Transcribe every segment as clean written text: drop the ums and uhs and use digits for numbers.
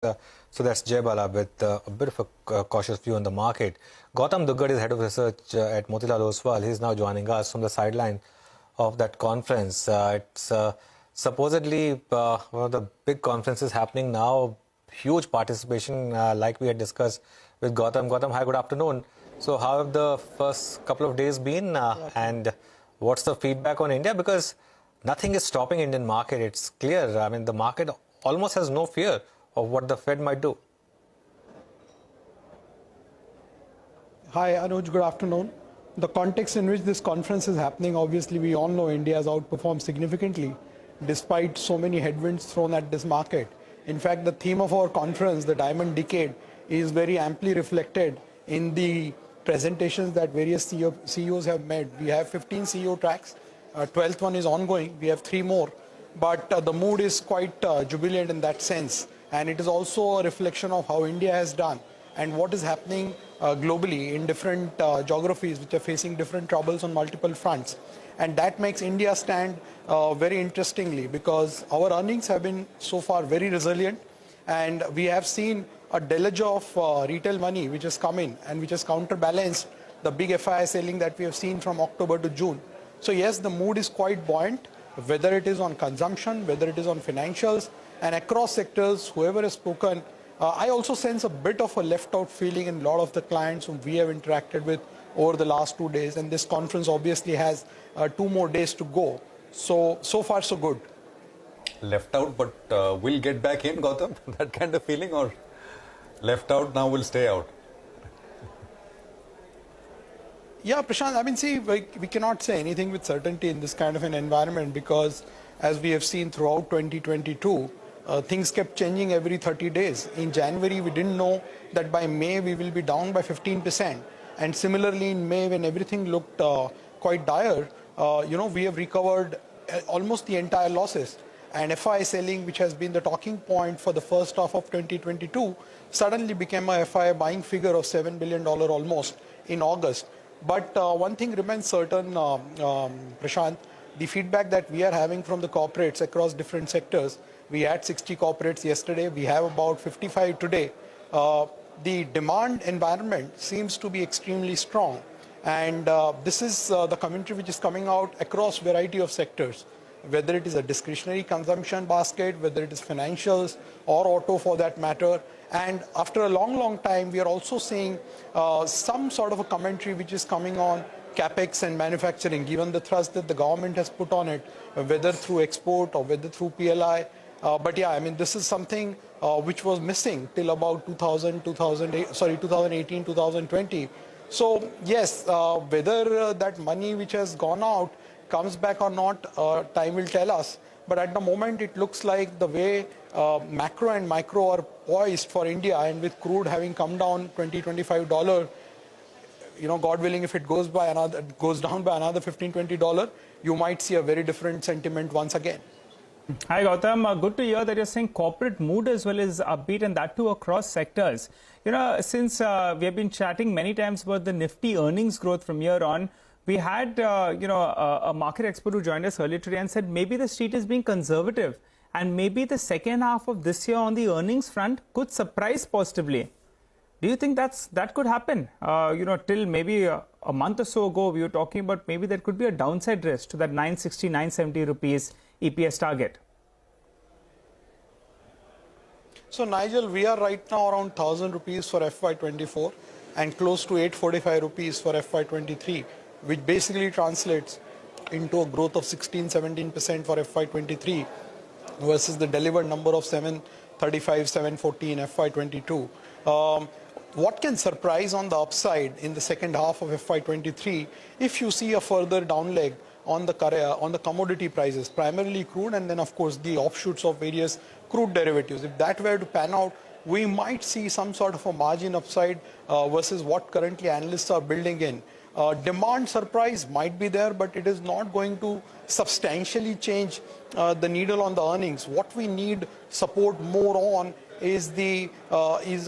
So that's Jay Bala with a bit of a cautious view on the market. Gautam Duggad is head of research at Motilal Oswal. He's now joining us from the sideline of that conference. It's supposedly one of the big conferences happening now. Huge participation, like we had discussed with Gautam. Gautam, hi, good afternoon. So how have the first couple of days been, and what's the feedback on India? Because nothing is stopping Indian market. It's clear. I mean, the market almost has no fear of what the Fed might do. Hi, Anuj. Good afternoon. The context in which this conference is happening, obviously, we all know India has outperformed significantly despite so many headwinds thrown at this market. In fact, the theme of our conference, the Diamond Decade, is very amply reflected in the presentations that various CEOs have made. We have 15 CEO tracks. 12th one is ongoing. We have 3 more. But the mood is quite jubilant in that sense. And it is also a reflection of how India has done and what is happening globally in different geographies which are facing different troubles on multiple fronts. And that makes India stand very interestingly, because our earnings have been so far very resilient, and we have seen a deluge of retail money which has come in and which has counterbalanced the big FII selling that we have seen from October to June. So yes, the mood is quite buoyant, whether it is on consumption, whether it is on financials, and across sectors, whoever has spoken. I also sense a bit of a left out feeling in a lot of the clients whom we have interacted with over the last 2 days, and this conference obviously has 2 more days to go. So far so good. Left out, but we'll get back in, Gautam? That kind of feeling, or left out, now we'll stay out? Yeah, Prashant, I mean, see, we cannot say anything with certainty in this kind of an environment, because as we have seen throughout 2022, things kept changing every 30 days. In January, we didn't know that by May we will be down by 15%. And similarly, in May, when everything looked quite dire, we have recovered almost the entire losses. And FII selling, which has been the talking point for the first half of 2022, suddenly became a FII buying figure of $7 billion almost in August. But one thing remains certain, Prashant, the feedback that we are having from the corporates across different sectors. We had 60 corporates yesterday. We have about 55 today. The demand environment seems to be extremely strong. And this is the commentary which is coming out across variety of sectors, whether it is a discretionary consumption basket, whether it is financials or auto for that matter. And after a long time, we are also seeing some sort of a commentary which is coming on capex and manufacturing, given the thrust that the government has put on it, whether through export or whether through PLI. But yeah, I mean, this is something which was missing till about 2018, 2020. So yes, whether that money which has gone out comes back or not, time will tell us. But at the moment, it looks like the way macro and micro are poised for India, and with crude having come down $20–25, God willing, if it goes down by another $15–20, you might see a very different sentiment once again. Hi Gautam, good to hear that you're saying corporate mood as well as upbeat, and that too across sectors. Since we have been chatting many times about the Nifty earnings growth from here on, we had a market expert who joined us earlier today and said maybe the street is being conservative, and maybe the second half of this year on the earnings front could surprise positively. Do you think that could happen? Till maybe a month or so ago, we were talking about maybe there could be a downside risk to that 960, 970 rupees EPS target. So Nigel, we are right now around 1,000 rupees for FY24 and close to 845 rupees for FY23, which basically translates into a growth of 16–17% for FY23 versus the delivered number of 735, 740 in FY22. What can surprise on the upside in the second half of FY23 if you see a further down leg on the commodity prices, primarily crude, and then of course the offshoots of various crude derivatives? If that were to pan out, we might see some sort of a margin upside versus what currently analysts are building in. Demand surprise might be there, but it is not going to substantially change the needle on the earnings. What we need support more on is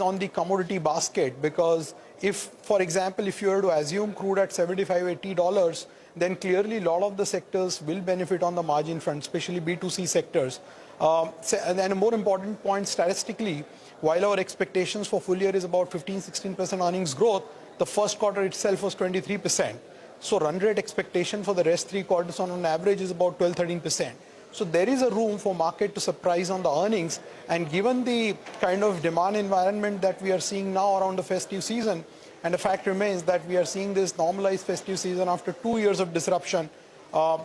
on the commodity basket, because if, for example, if you were to assume crude at $75–80, then clearly a lot of the sectors will benefit on the margin front, especially B2C sectors. And a more important point statistically, while our expectations for full year is about 15-16% earnings growth, the first quarter itself was 23%. So run rate expectation for the rest 3 quarters on an average is about 12-13%. So there is a room for market to surprise on the earnings, and given the kind of demand environment that we are seeing now around the festive season, and the fact remains that we are seeing this normalized festive season after 2 years of disruption,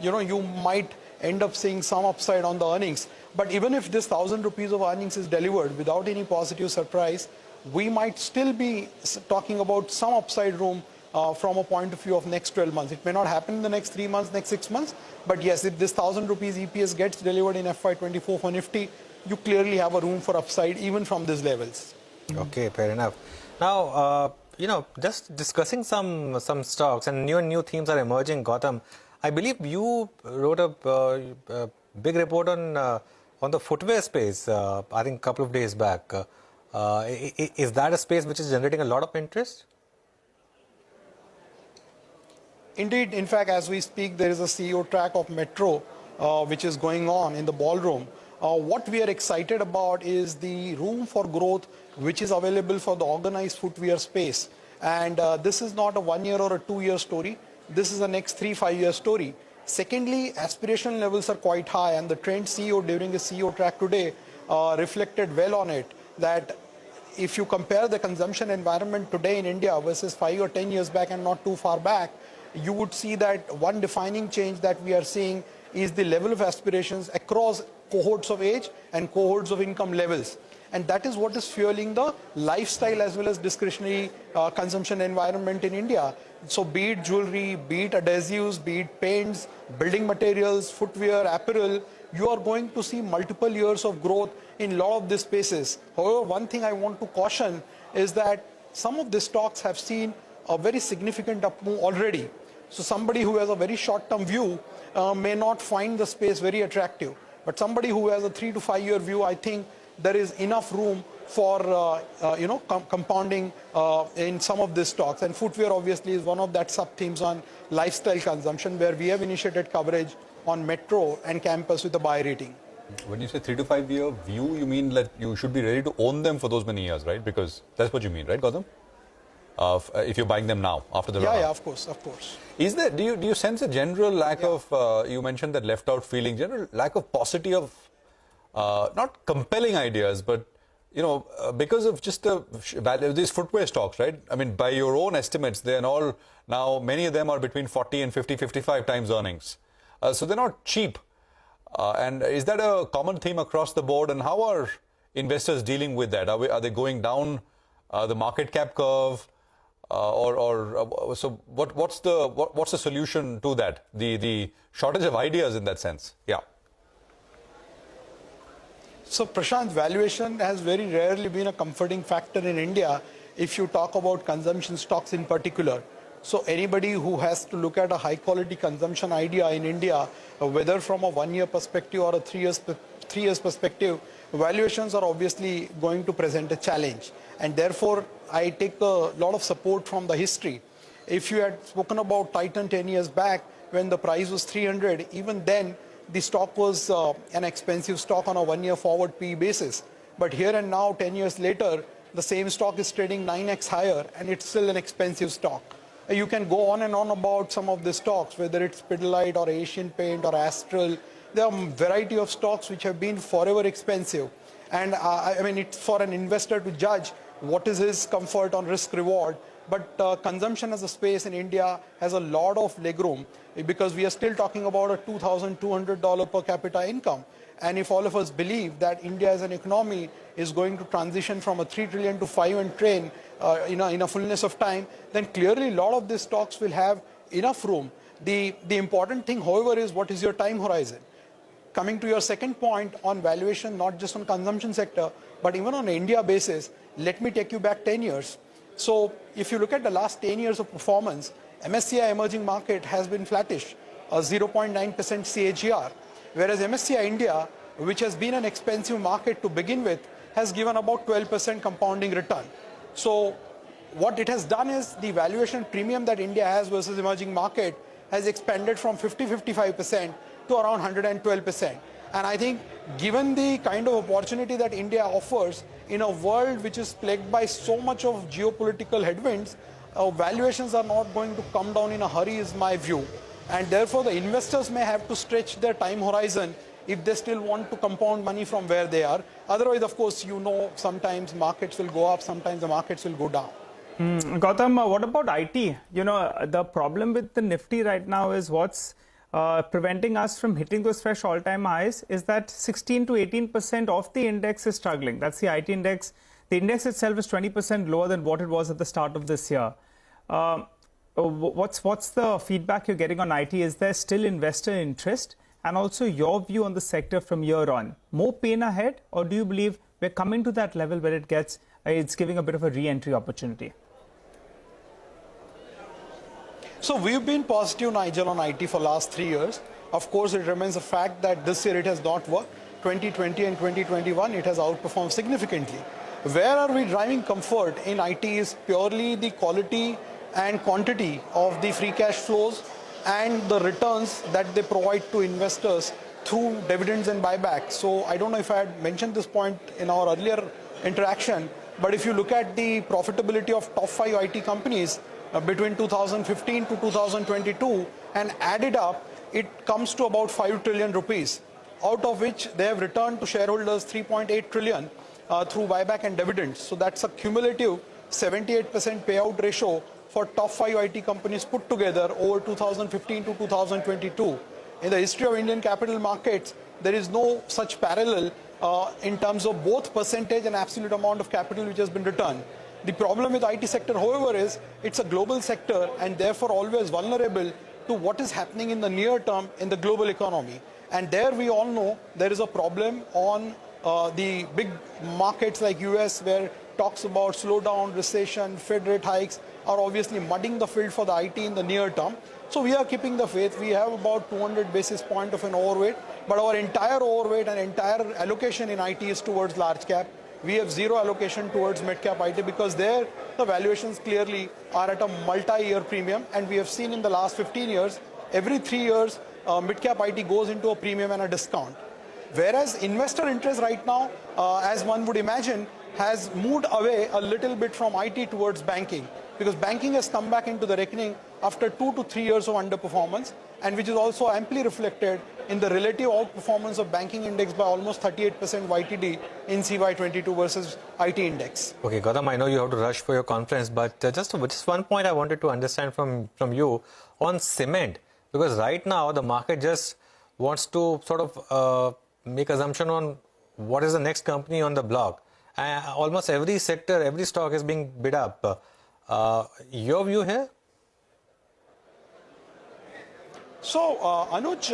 you might end up seeing some upside on the earnings. But even if this 1,000 rupees of earnings is delivered without any positive surprise, we might still be talking about some upside room from a point of view of next 12 months. It may not happen in the next 3 months, next 6 months, but yes, if this 1,000 rupees EPS gets delivered in FY24 for Nifty, you clearly have a room for upside even from these levels. Okay, fair enough. Now, just discussing some stocks, and new themes are emerging, Gautam. I believe you wrote a big report on the footwear space, I think a couple of days back. Is that a space which is generating a lot of interest? Indeed, in fact, as we speak, there is a CEO track of Metro, which is going on in the ballroom. What we are excited about is the room for growth which is available for the organized footwear space. And this is not a 1 year or a 2 year story. This is a next 3-5 year story. Secondly, aspiration levels are quite high, and the Trend CEO during his CEO track today reflected well on it, that if you compare the consumption environment today in India versus 5 or 10 years back and not too far back, you would see that one defining change that we are seeing is the level of aspirations across cohorts of age and cohorts of income levels. And that is what is fueling the lifestyle as well as discretionary consumption environment in India. So be it jewelry, be it adhesives, be it paints, building materials, footwear, apparel, you are going to see multiple years of growth in a lot of these spaces. However, one thing I want to caution is that some of the stocks have seen a very significant up move already. So somebody who has a very short-term view may not find the space very attractive. But somebody who has a 3 to 5 year view, I think there is enough room for compounding in some of these stocks. And footwear obviously is one of that sub-themes on lifestyle consumption, where we have initiated coverage on Metro and Campus with a buy rating. When you say 3 to 5 year view, you mean that you should be ready to own them for those many years, right? Because that's what you mean, right, Gautam? If you're buying them now after the run-up. Yeah, of course. Is there? Do you sense a general lack of? You mentioned that left out feeling, general lack of paucity of not compelling ideas, but because of just the value of these footwear stocks, right? I mean, by your own estimates, they are all now, many of them are between 40 and 50, 55 times earnings. So they're not cheap. And is that a common theme across the board? And how are investors dealing with that? Are they going down the market cap curve? So what's the solution to that? The shortage of ideas in that sense. Yeah. So Prashant, valuation has very rarely been a comforting factor in India if you talk about consumption stocks in particular. So anybody who has to look at a high quality consumption idea in India, whether from a 1 year perspective or a 3 years perspective, valuations are obviously going to present a challenge. And therefore, I take a lot of support from the history. If you had spoken about Titan 10 years back when the price was 300, even then the stock was an expensive stock on a 1 year forward PE basis. But here and now, 10 years later, the same stock is trading 9x higher and it's still an expensive stock. You can go on and on about some of the stocks, whether it's Pidilite or Asian Paint or Astral. There are a variety of stocks which have been forever expensive. And I mean, it's for an investor to judge what is his comfort on risk reward. But consumption as a space in India has a lot of legroom, because we are still talking about a $2,200 per capita income. And if all of us believe that India as an economy is going to transition from a 3 trillion to 5 trillion in a fullness of time, then clearly a lot of these stocks will have enough room. The important thing, however, is what is your time horizon. Coming to your second point on valuation, not just on consumption sector, but even on India basis, let me take you back 10 years. So if you look at the last 10 years of performance, MSCI emerging market has been flattish, a 0.9% CAGR, whereas MSCI India, which has been an expensive market to begin with, has given about 12% compounding return. So what it has done is the valuation premium that India has versus emerging market has expanded from 50-55% to around 112%. And I think given the kind of opportunity that India offers in a world which is plagued by so much of geopolitical headwinds, valuations are not going to come down in a hurry is my view. And therefore the investors may have to stretch their time horizon if they still want to compound money from where they are. Otherwise, of course, sometimes markets will go up, sometimes the markets will go down. Gautam, what about IT? The problem with the Nifty right now is what's preventing us from hitting those fresh all-time highs is that 16 to 18% of the index is struggling. That's the IT index. The index itself is 20% lower than what it was at the start of this year. What's the feedback you're getting on IT? Is there still investor interest? And also your view on the sector from here on. More pain ahead, or do you believe we're coming to that level where it's giving a bit of a re-entry opportunity? So we've been positive, Nigel, on IT for last 3 years. Of course, it remains a fact that this year it has not worked. 2020 and 2021, it has outperformed significantly. Where are we driving comfort in IT is purely the quality and quantity of the free cash flows and the returns that they provide to investors through dividends and buybacks. So I don't know if I had mentioned this point in our earlier interaction, but if you look at the profitability of top 5 IT companies between 2015 to 2022 and add it up, it comes to about 5 trillion rupees, out of which they have returned to shareholders 3.8 trillion through buyback and dividends. So that's a cumulative 78% payout ratio for top 5 IT companies put together over 2015 to 2022. In the history of Indian capital markets, there is no such parallel in terms of both percentage and absolute amount of capital which has been returned. The problem with IT sector, however, is it's a global sector and therefore always vulnerable to what is happening in the near term in the global economy. And there we all know there is a problem on the big markets like US, where talks about slowdown, recession, Fed rate hikes are obviously mudding the field for the IT in the near term. So we are keeping the faith. We have about 200 basis points of an overweight, but our entire overweight and entire allocation in IT is towards large cap. We have zero allocation towards mid cap IT because there the valuations clearly are at a multi-year premium, and we have seen in the last 15 years, every 3 years, mid cap IT goes into a premium and a discount. Whereas investor interest right now, as one would imagine, has moved away a little bit from IT towards banking, because banking has come back into the reckoning after 2 to 3 years of underperformance, and which is also amply reflected in the relative outperformance of banking index by almost 38% YTD in CY22 versus IT index. Okay, Gautam, I know you have to rush for your conference, but just one point I wanted to understand from you on cement, because right now the market just wants to sort of make assumption on what is the next company on the block. Almost every sector, every stock is being bid up. Your view here? So, Anuj,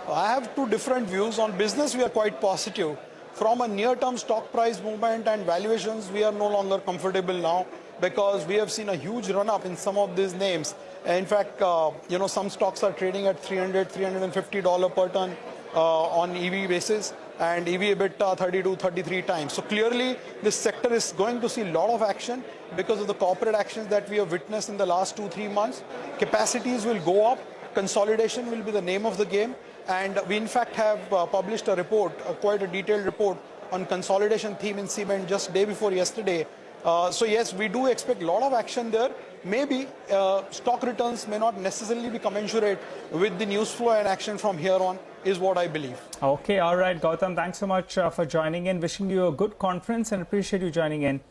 I have two different views. On business, we are quite positive. From a near-term stock price movement and valuations, we are no longer comfortable now because we have seen a huge run-up in some of these names. In fact, some stocks are trading at $300, $350 per ton on EV basis, and EV EBITDA 32, 33 times. So clearly, this sector is going to see a lot of action because of the corporate actions that we have witnessed in the last 2-3 months. Capacities will go up. Consolidation will be the name of the game, and we in fact have published a report, quite a detailed report on consolidation theme in cement just day before yesterday. So yes, we do expect a lot of action there. Maybe stock returns may not necessarily be commensurate with the news flow and action from here on, is what I believe. Okay, all right, Gautam, thanks so much for joining in. Wishing you a good conference and appreciate you joining in.